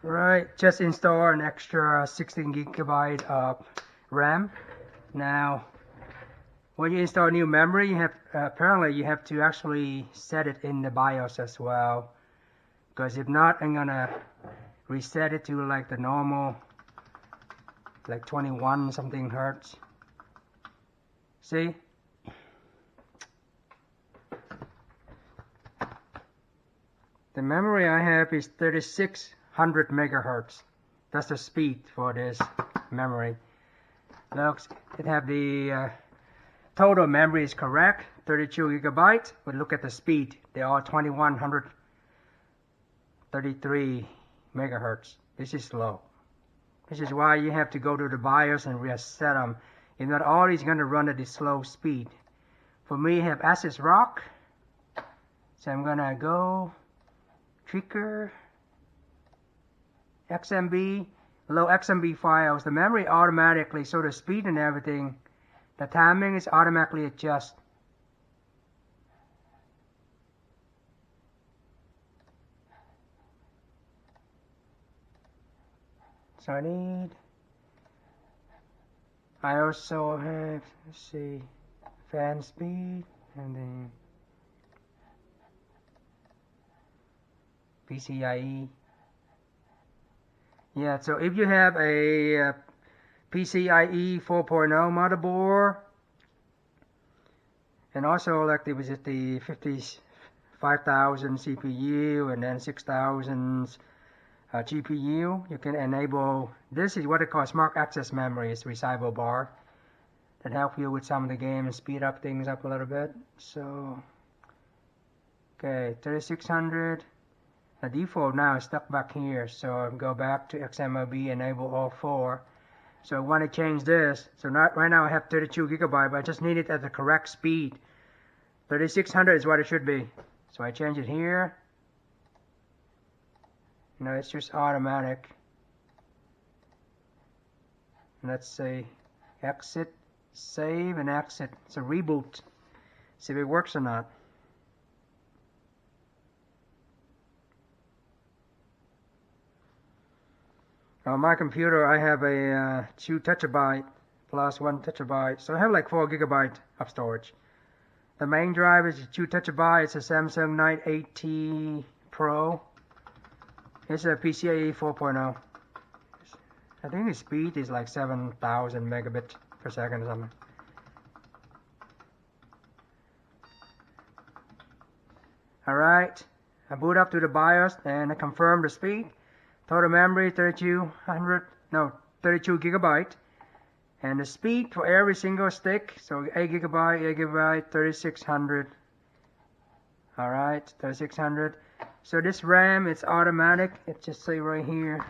Right, just install an extra 16 GB of RAM. Now, when you install new memory, you have apparently you have to actually set it in the BIOS as well. Because if not, I'm gonna reset it to like the normal, like 21 something hertz. See? The memory I have is 3600 megahertz. That's the speed for this memory. Looks, it have the total memory is correct, 32 gigabytes, but look at the speed. They are 2133 megahertz. This is slow. This is why you have to go to the BIOS and reset them. If not, all is going to run at this slow speed. For me, I have Asus Rock. So I'm going to go trigger XMB, low XMB files. The memory automatically, so the speed and everything, the timing is automatically adjust. So I also have, let's see, fan speed, and then PCI-E. Yeah, so if you have a PCI-E 4.0 motherboard, and also like there was the 50,000 CPU and then 6,000 GPU, you can enable, this is what they call smart access memory. It's recyclable bar that help you with some of the games and speed up things up a little bit. So, okay, 3600. The default now is stuck back here, so go back to XMLB, enable all four. So I want to change this. So not right now I have 32 gigabyte, but I just need it at the correct speed. 3600 is what it should be. So I change it here. No, it's just automatic. Let's say exit, save, and exit. It's a reboot. See if it works or not. On my computer, I have a 2 terabyte plus 1 terabyte, so I have like 4 gigabyte of storage. The main drive is 2 terabyte. It's a Samsung 980 Pro. It's a PCI-E 4.0. I think the speed is like 7,000 megabits per second or something. Alright, I boot up to the BIOS and I confirm the speed. Total memory 32 gigabyte. And the speed for every single stick, so 8 gigabyte, 3600. Alright, 3600. So this RAM, it's automatic. It just say right here.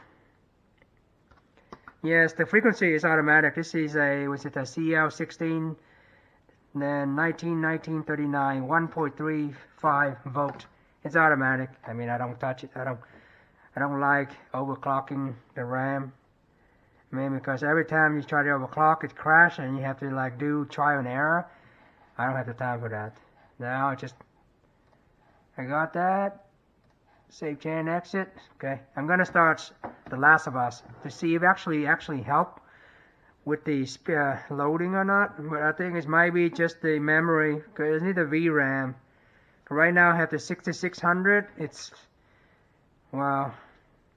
Yes, the frequency is automatic. This is a, was it a CL16, then 1939, 1.35 volt. It's automatic. I mean, I don't touch it. I don't like overclocking the RAM. I mean, because every time you try to overclock, it crashes and you have to like do trial and error. I don't have the time for that. Now I got that. Save chain exit. Okay, I'm gonna start The Last of Us to see if it actually help with the loading or not. But I think it might be just the memory, because I need the VRAM. Right now I have the 6600. It's, well,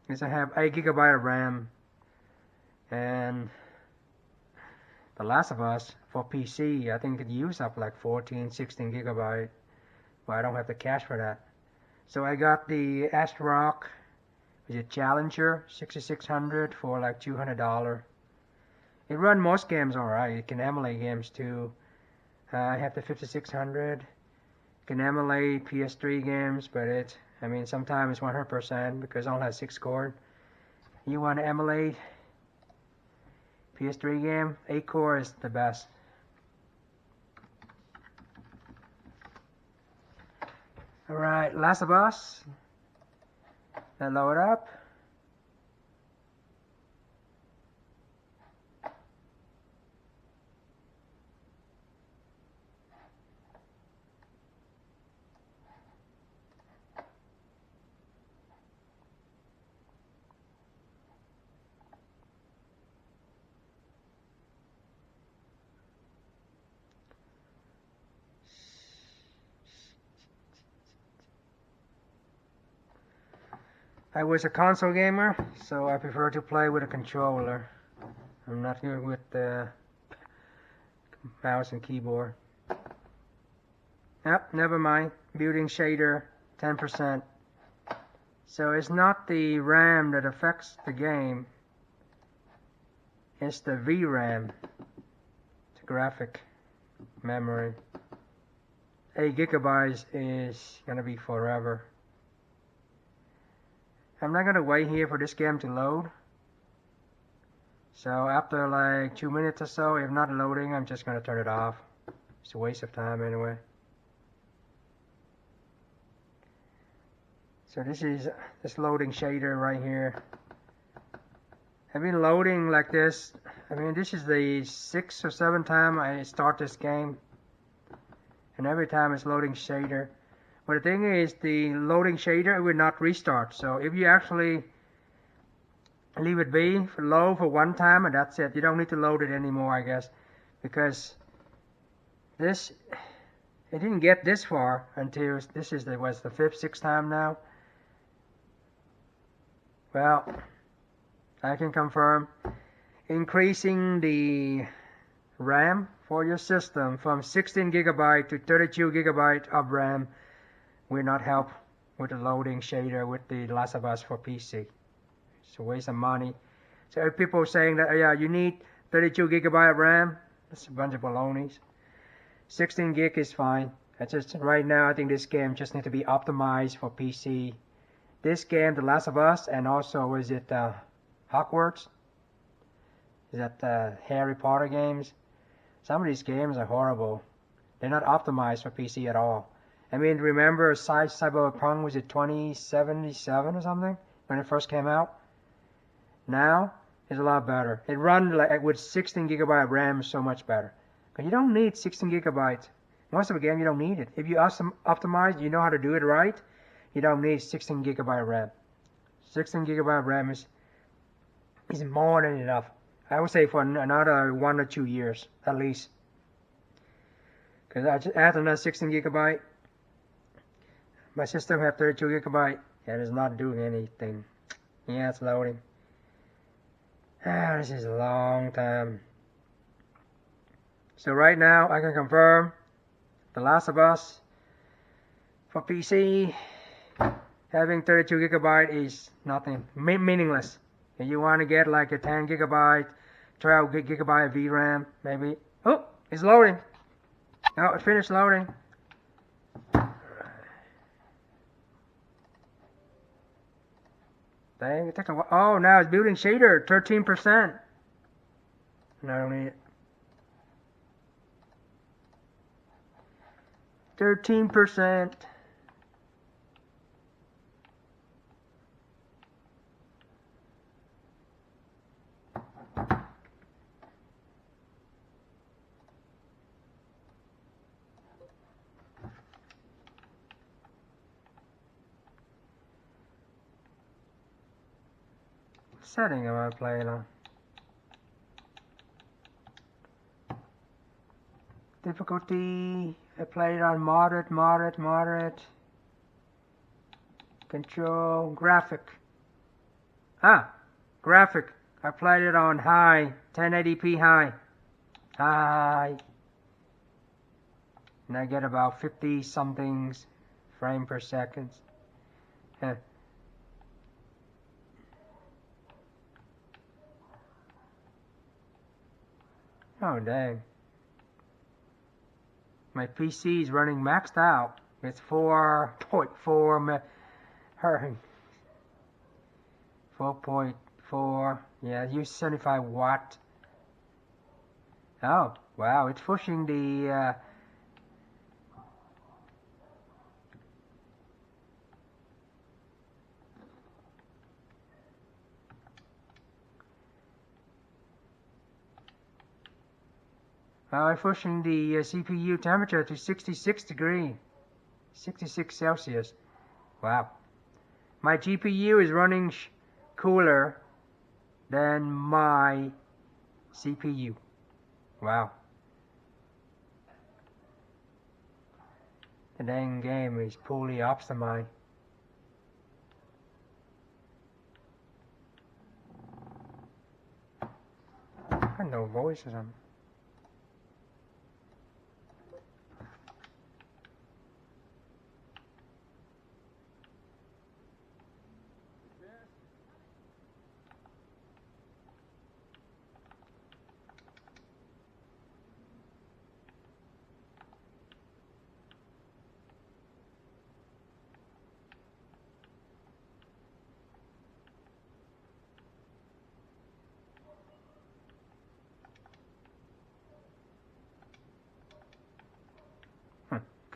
because I have 8 gigabyte of RAM, and The Last of Us for PC, I think it use up like 14, 16 gigabyte. Well, I don't have the cache for that. So I got the ASRock, which is Challenger 6600 for like $200. It run most games alright. It can emulate games too. I have the 5600. It can emulate PS3 games, but I mean, sometimes it's 100% because it only has 6 core. You want to emulate PS3 game, 8 core is the best. Alright, Last of Us. That load up. I was a console gamer, so I prefer to play with a controller. I'm not good with the mouse and keyboard. Yep, never mind. Building shader, 10%. So it's not the RAM that affects the game. It's the VRAM, the graphic memory. 8 gigabytes is gonna be forever. I'm not gonna wait here for this game to load. So after like 2 minutes or so, if not loading, I'm just gonna turn it off. It's a waste of time anyway. So this is this loading shader right here. I've been loading like this. I mean, this is the 6th or 7th time I start this game, and every time it's loading shader. But the thing is, the loading shader will not restart. So if you actually leave it be for low for one time, and that's it. You don't need to load it anymore, I guess, because this, it didn't get this far until this is the, what's the 5th, 6th time now. Well, I can confirm increasing the RAM for your system from 16 gigabyte to 32 gigabyte of RAM will not help with the loading shader with the Last of Us for PC. It's a waste of money. So if people are saying that, yeah, you need 32 gigabyte of RAM, that's a bunch of balonies. 16 gig is fine. It's just right now I think this game just needs to be optimized for PC. This game, The Last of Us, and also is it Hogwarts? Is that Harry Potter games? Some of these games are horrible. They're not optimized for PC at all. I mean, remember Cyberpunk, was it 2077 or something when it first came out? Now it's a lot better. It runs like with 16 gigabyte RAM, so much better. Because you don't need 16 gigabytes. Most of the game you don't need it. If you optimize, you know how to do it right. You don't need 16 gigabyte RAM. 16 gigabyte RAM is more than enough. I would say for another 1 or 2 years at least. Because I just add another 16 gigabyte. My system have 32 gigabyte. And it's not doing anything. Yeah, it's loading. This is a long time. So right now I can confirm The Last of Us for PC having 32 gigabyte is nothing, meaningless. If you want to get like a 10 gigabyte, 12 gigabyte VRAM, maybe. Oh, it's loading. Oh, it finished loading. Dang, it took a while. Oh, now it's building shader, 13%. No, I don't need it. 13%. Setting am I playing on? Difficulty, I played on moderate. Control, graphic. Graphic. I played it on high, 1080p high. High. And I get about 50 somethings frame per second. Oh dang. My PC is running maxed out. It's 4.4 4.4. Yeah, use 75 watt. Oh wow, it's pushing the I'm pushing the CPU temperature to 66 degrees, 66 Celsius. Wow. My GPU is running cooler than my CPU. Wow. The dang game is poorly optimized. No voices on.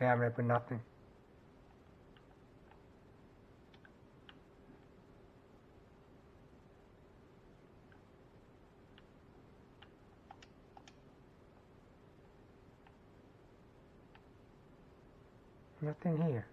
Camera but nothing. Nothing here.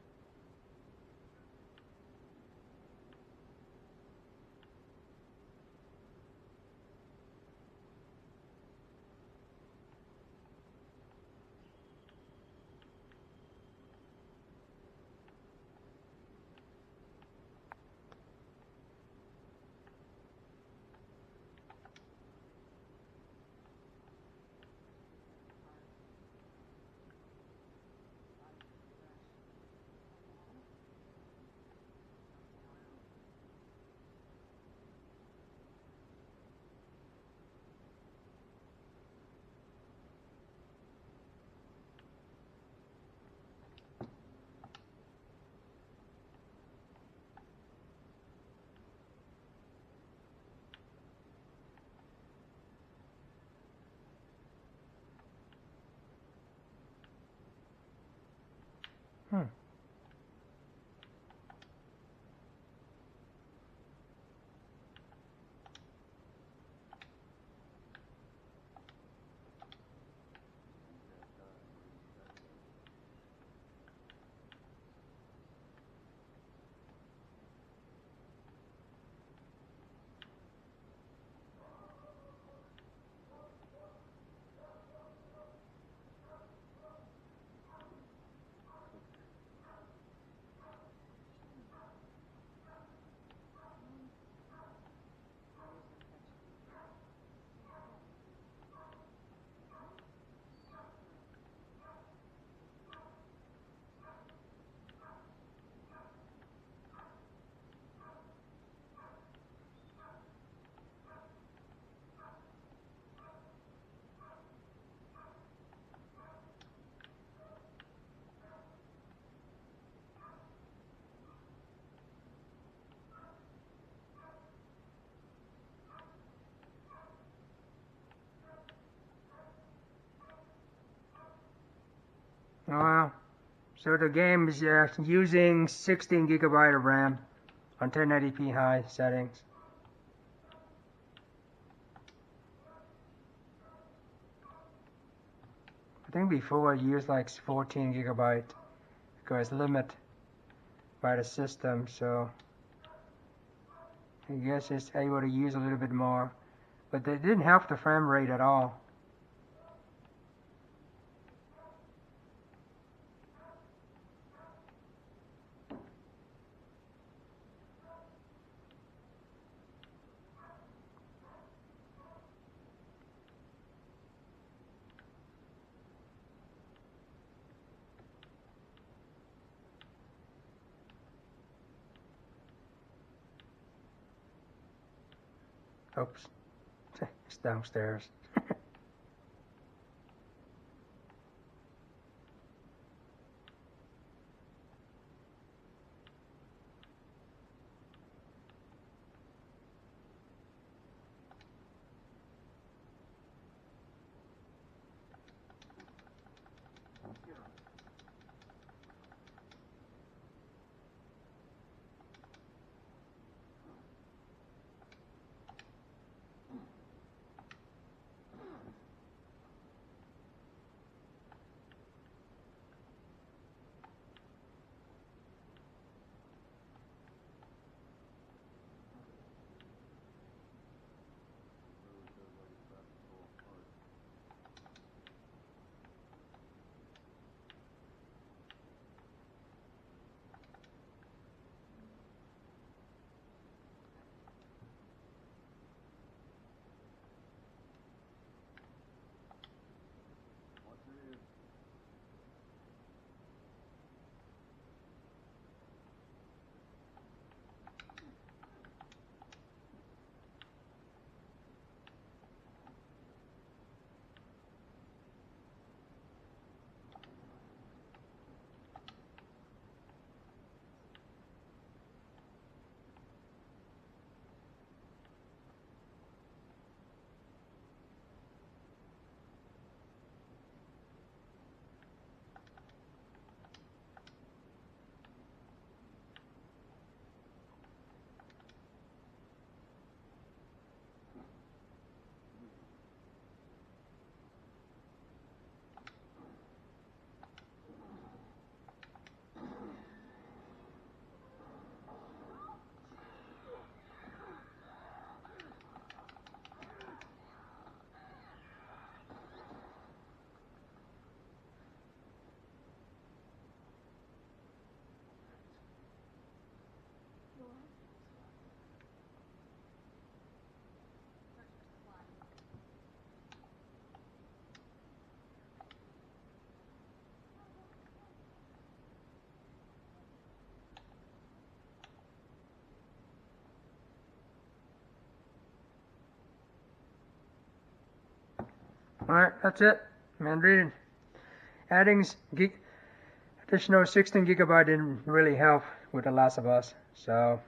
Wow. So the game is using 16 gigabyte of RAM on 1080p high settings. I think before I used like 14 gigabyte because limit by the system, so I guess it's able to use a little bit more. But they didn't help the frame rate at all. Oops, it's downstairs. Alright, that's it. Man, adding additional 16 gigabyte didn't really help with The Last of Us. So,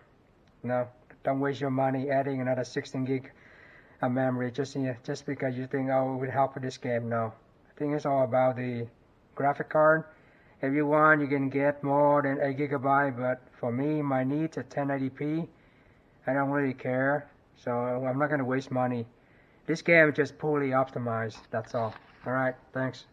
no, don't waste your money adding another 16 gig of memory just because you think, oh, it would help with this game. No, I think it's all about the graphic card. If you want, you can get more than 8 gigabyte, but for me, my needs are 1080p. I don't really care, so I'm not going to waste money. This game is just poorly optimized, that's all. Alright, thanks.